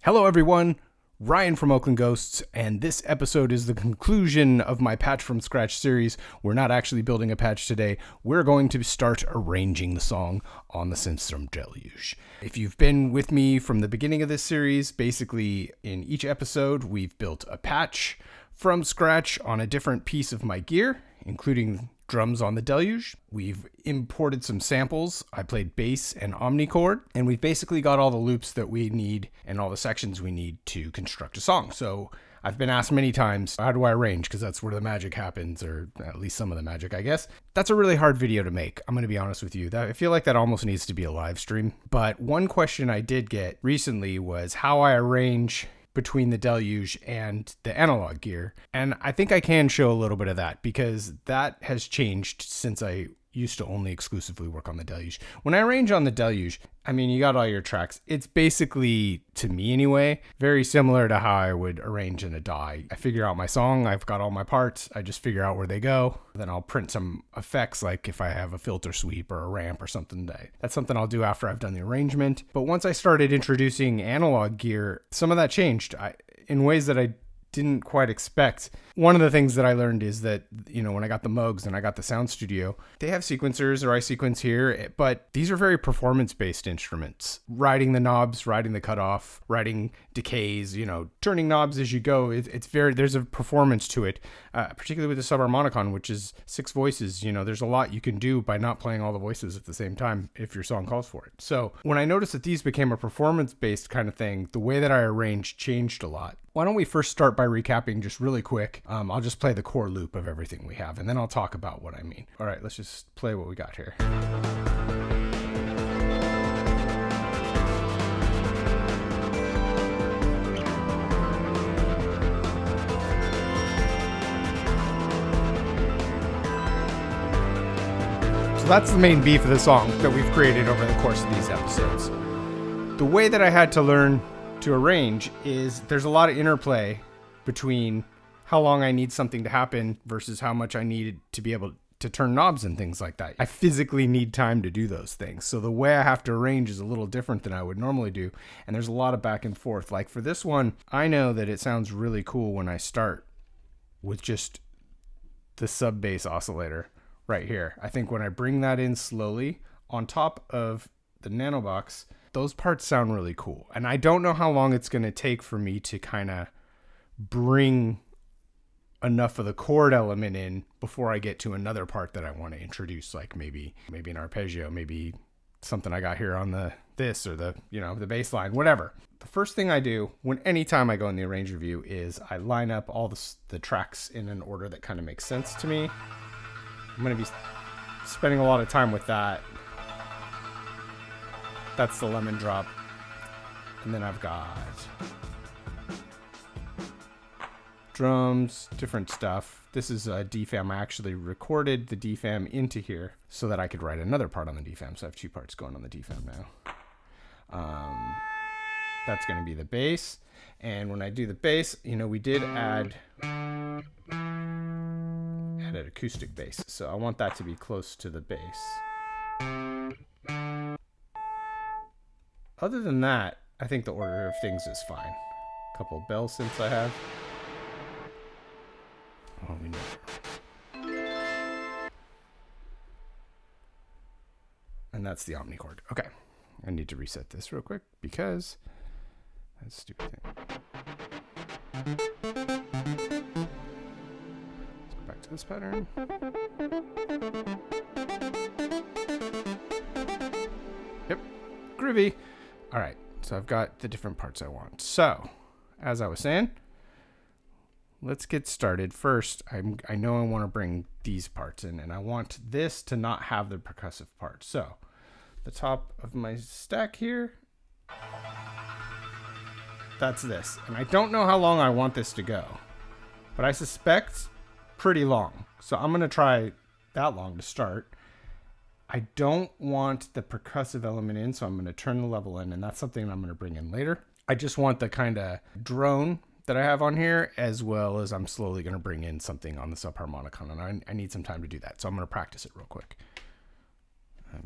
Hello everyone, Ryan from Oakland Ghosts, and this episode is the conclusion of my Patch from Scratch series. We're not actually building a patch today. We're going to start arranging the song on the Synthstrom Deluge. If you've been with me from the beginning of this series, basically in each episode we've built a patch from scratch on a different piece of my gear, including drums on the Deluge. We've imported some samples. I played bass and omnichord, and we've basically got all the loops that we need and all the sections we need to construct a song. So I've been asked many times, how do I arrange? Because that's where the magic happens, or at least some of the magic, I guess. That's a really hard video to make. I'm going to be honest with you. I feel like that almost needs to be a live stream. But one question I did get recently was how I arrange between the Deluge and the analog gear. And I think I can show a little bit of that because that has changed since I used to only exclusively work on the Deluge. When I arrange on the Deluge, I mean, you got all your tracks. It's basically, to me anyway, very similar to how I would arrange in a DAW. I figure out my song, I've got all my parts, I just figure out where they go. Then I'll print some effects, like if I have a filter sweep or a ramp or something. That's something I'll do after I've done the arrangement. But once I started introducing analog gear, some of that changed in ways that I didn't quite expect. One of the things that I learned is that, when I got the Moogs and I got the Sound Studio, they have sequencers, or I sequence here, but these are very performance-based instruments. Riding the knobs, riding the cutoff, riding decays, turning knobs as you go. There's a performance to it, particularly with the subharmonicon, which is 6 voices. There's a lot you can do by not playing all the voices at the same time if your song calls for it. So when I noticed that these became a performance-based kind of thing, the way that I arranged changed a lot. Why don't we first start by recapping just really quick. I'll just play the core loop of everything we have, and then I'll talk about what I mean. All right, let's just play what we got here. So that's the main beef of the song that we've created over the course of these episodes. The way that I had to learn to arrange is there's a lot of interplay between how long I need something to happen versus how much I needed to be able to turn knobs and things like that. I physically need time to do those things. So the way I have to arrange is a little different than I would normally do. And there's a lot of back and forth. Like for this one, I know that it sounds really cool when I start with just the sub bass oscillator right here. I think when I bring that in slowly on top of the nano box, those parts sound really cool. And I don't know how long it's going to take for me to kind of bring enough of the chord element in before I get to another part that I want to introduce, like maybe an arpeggio, maybe something I got here on the bass line, whatever. The first thing I do anytime I go in the arrange review is I line up all the tracks in an order that kind of makes sense to me. I'm going to be spending a lot of time with that. That's the lemon drop. And then I've got drums, different stuff. This is a DFAM. I actually recorded the DFAM into here so that I could write another part on the DFAM. So I have 2 parts going on the DFAM now. That's going to be the bass. And when I do the bass, we did add an acoustic bass. So I want that to be close to the bass. Other than that, I think the order of things is fine. A couple of bell synths I have. Oh, we know. And that's the omnichord. Okay. I need to reset this real quick because that's a stupid thing. Let's go back to this pattern. Yep. Groovy. All right, so I've got the different parts I want. So, as I was saying, let's get started. First, I know I want to bring these parts in, and I want this to not have the percussive part. So, the top of my stack here, that's this. And I don't know how long I want this to go, but I suspect pretty long. So I'm going to try that long to start. I don't want the percussive element in, so I'm going to turn the level in, and that's something I'm going to bring in later. I just want the kind of drone that I have on here, as well as I'm slowly going to bring in something on the subharmonicon, and I need some time to do that, so I'm going to practice it real quick.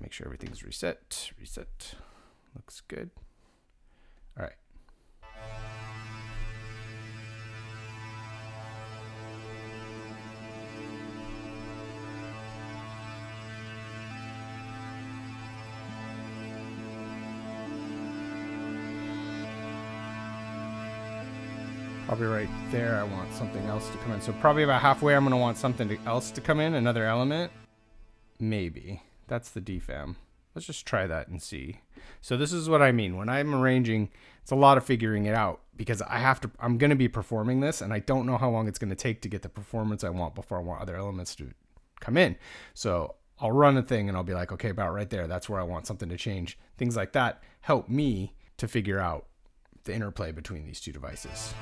Make sure everything's reset. Looks good. All right. Probably right there I want something else to come in. So probably about halfway I'm going to want something else to come in, another element. Maybe. That's the defam. Let's just try that and see. So this is what I mean. When I'm arranging, it's a lot of figuring it out because I'm going to be performing this and I don't know how long it's going to take to get the performance I want before I want other elements to come in. So I'll run a thing and I'll be like, okay, about right there, that's where I want something to change. Things like that help me to figure out the interplay between these two devices.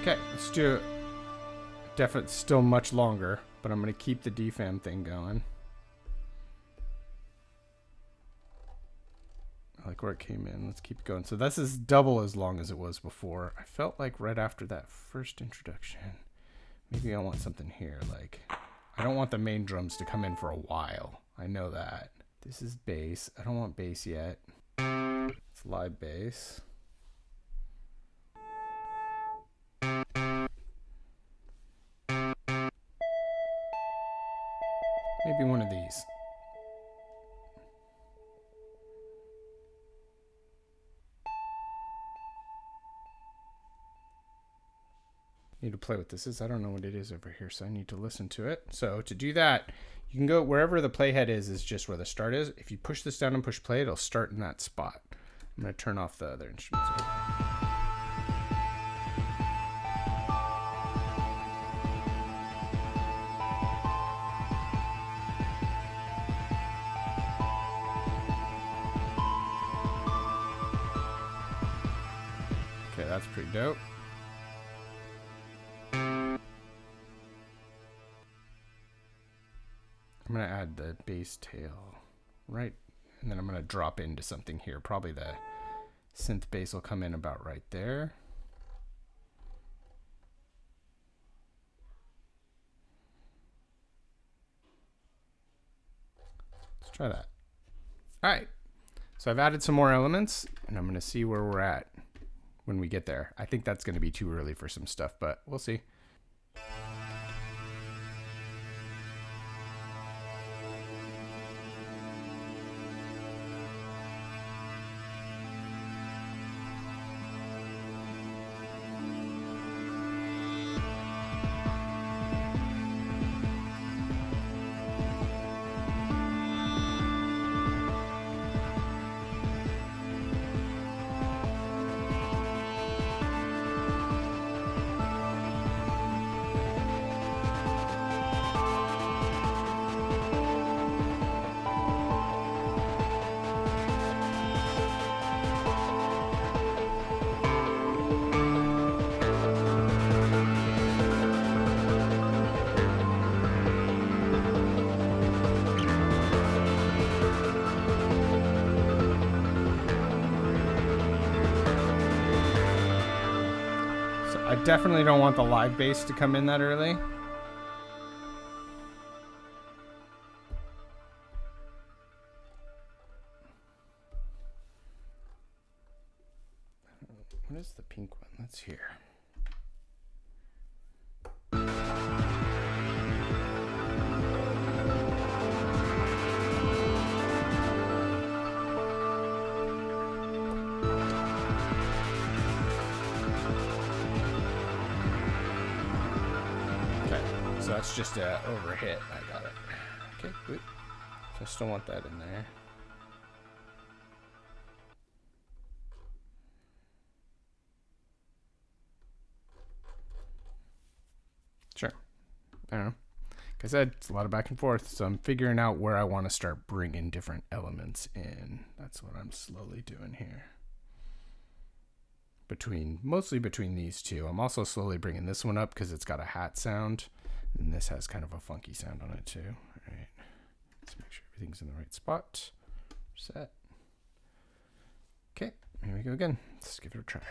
Okay, let's do it. Definitely still much longer, but I'm going to keep the defam thing going. I like where it came in. Let's keep it going. So this is double as long as it was before. I felt like right after that first introduction, maybe I want something here. Like, I don't want the main drums to come in for a while. I know that. This is bass. I don't want bass yet. It's live bass. Maybe one of these. Need to play with this. I don't know what it is over here, so I need to listen to it. So to do that, you can go wherever the playhead is just where the start is. If you push this down and push play, it'll start in that spot. I'm going to turn off the other instruments. Okay, that's pretty dope. I'm going to add the bass tail right, and then I'm going to drop into something here. Probably the synth bass will come in about right there. Let's try that. All right. So I've added some more elements, and I'm going to see where we're at when we get there. I think that's going to be too early for some stuff, but we'll see. I definitely don't want the live bass to come in that early. What is the pink one? Let's hear. So that's just a overhit. I got it. Okay, good. So I still want that in there. Sure. I don't know. Like I said, it's a lot of back and forth, so I'm figuring out where I want to start bringing different elements in. That's what I'm slowly doing here. Mostly between these two. I'm also slowly bringing this one up because it's got a hat sound. And this has kind of a funky sound on it too. All right. Let's make sure everything's in the right spot. Set. Okay, here we go again. Let's give it a try.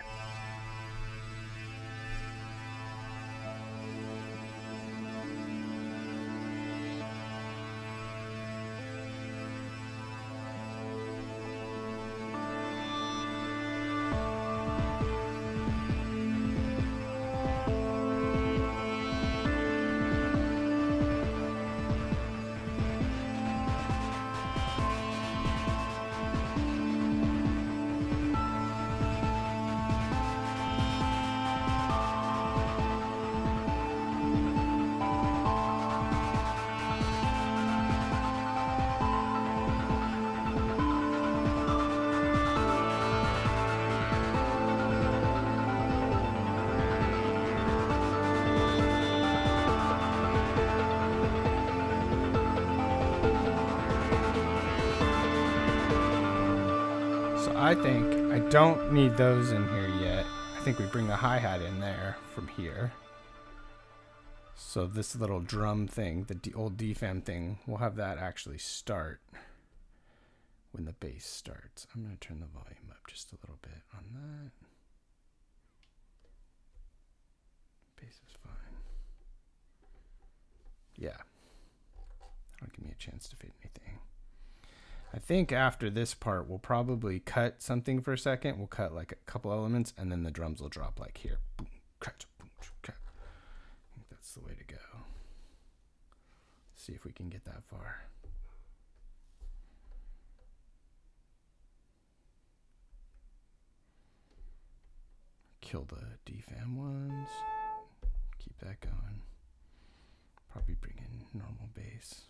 I think I don't need those in here yet. I think we bring the hi-hat in there from here. So this little drum thing, the old DFAM thing, we'll have that actually start when the bass starts. I'm going to turn the volume up just a little bit on that. Bass is fine. Yeah. That'll give me a chance to fade anything. I think after this part, we'll probably cut something for a second. We'll cut like a couple elements, and then the drums will drop like here. Boom, cut, boom, cut. I think that's the way to go. See if we can get that far. Kill the DFAM ones. Keep that going. Probably bring in normal bass.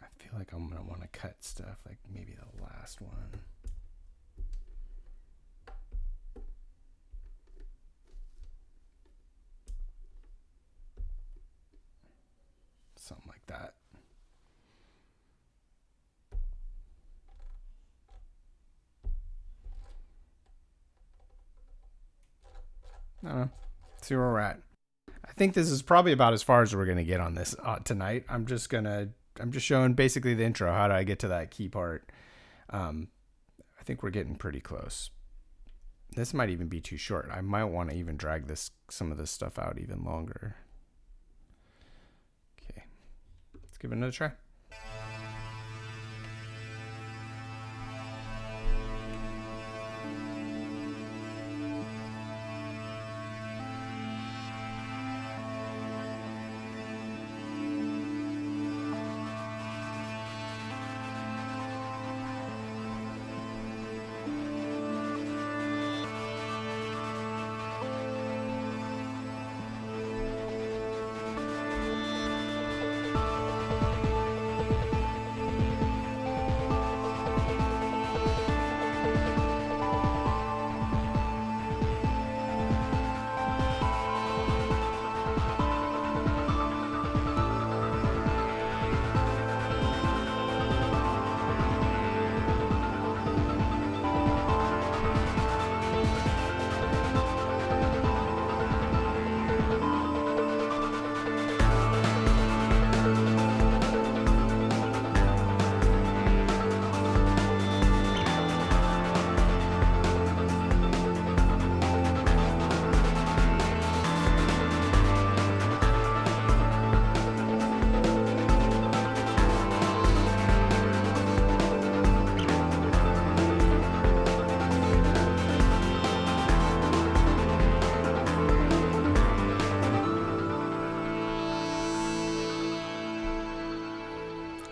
I feel like I'm going to want to cut stuff, like maybe the last one. Something like that. I don't know. See where we're at. I think this is probably about as far as we're going to get on this tonight. I'm just showing basically the intro. How do I get to that key part? I think we're getting pretty close. This might even be too short. I might want to even drag some of this stuff out even longer. Okay, let's give it another try.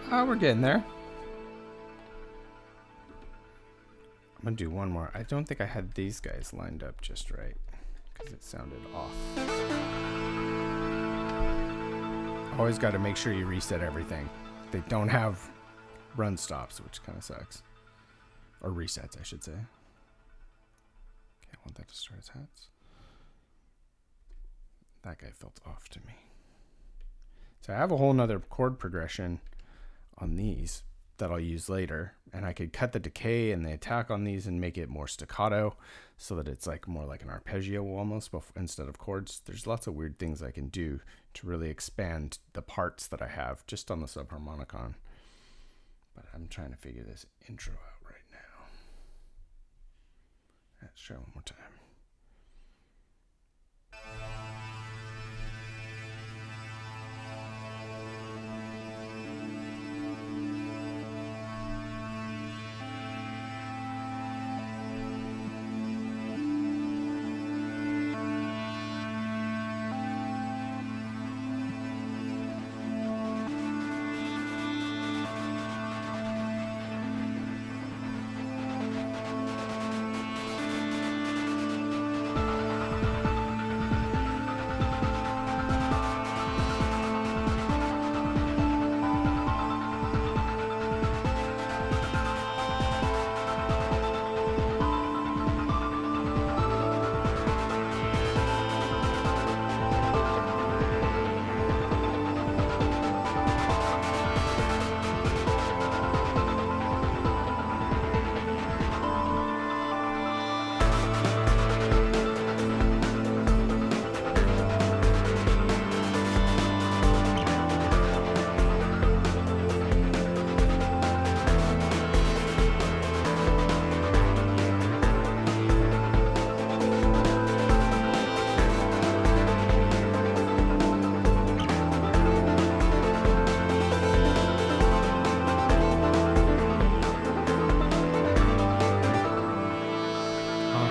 Oh, we're getting there. I'm going to do one more. I don't think I had these guys lined up just right because it sounded off. Always got to make sure you reset everything. They don't have run stops, which kind of sucks. Or resets, I should say. Okay, I want that to start as hats. That guy felt off to me. So I have a whole nother chord progression on these that I'll use later, and I could cut the decay and the attack on these and make it more staccato so that it's like more like an arpeggio almost instead of chords. There's lots of weird things I can do to really expand the parts that I have just on the subharmonicon. But I'm trying to figure this intro out right now. Let's try one more time.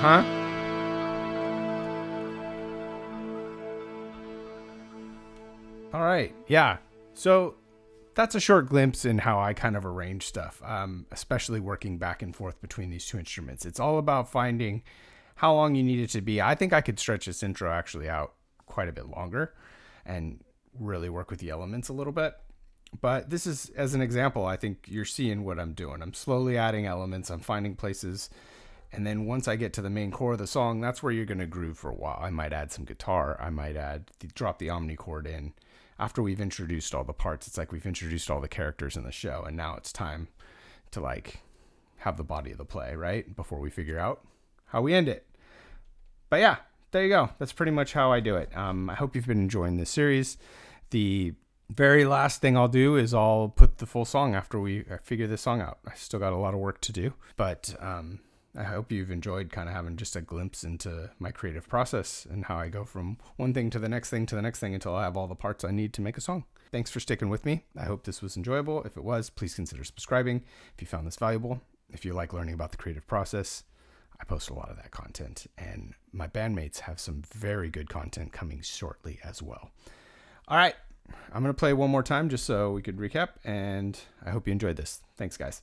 Uh-huh. All right. Yeah. So that's a short glimpse in how I kind of arrange stuff, especially working back and forth between these two instruments. It's all about finding how long you need it to be. I think I could stretch this intro actually out quite a bit longer and really work with the elements a little bit. But this is, as an example, I think you're seeing what I'm doing. I'm slowly adding elements. I'm finding places. And then once I get to the main core of the song, that's where you're going to groove for a while. I might add some guitar. I might drop the omnichord in. After we've introduced all the parts, it's like we've introduced all the characters in the show. And now it's time to like have the body of the play, right? Before we figure out how we end it. But yeah, there you go. That's pretty much how I do it. I hope you've been enjoying this series. The very last thing I'll do is I'll put the full song after we figure this song out. I still got a lot of work to do, but I hope you've enjoyed kind of having just a glimpse into my creative process and how I go from one thing to the next thing to the next thing until I have all the parts I need to make a song. Thanks for sticking with me. I hope this was enjoyable. If it was, please consider subscribing if you found this valuable. If you like learning about the creative process, I post a lot of that content, and my bandmates have some very good content coming shortly as well. All right, I'm going to play one more time just so we could recap, and I hope you enjoyed this. Thanks, guys.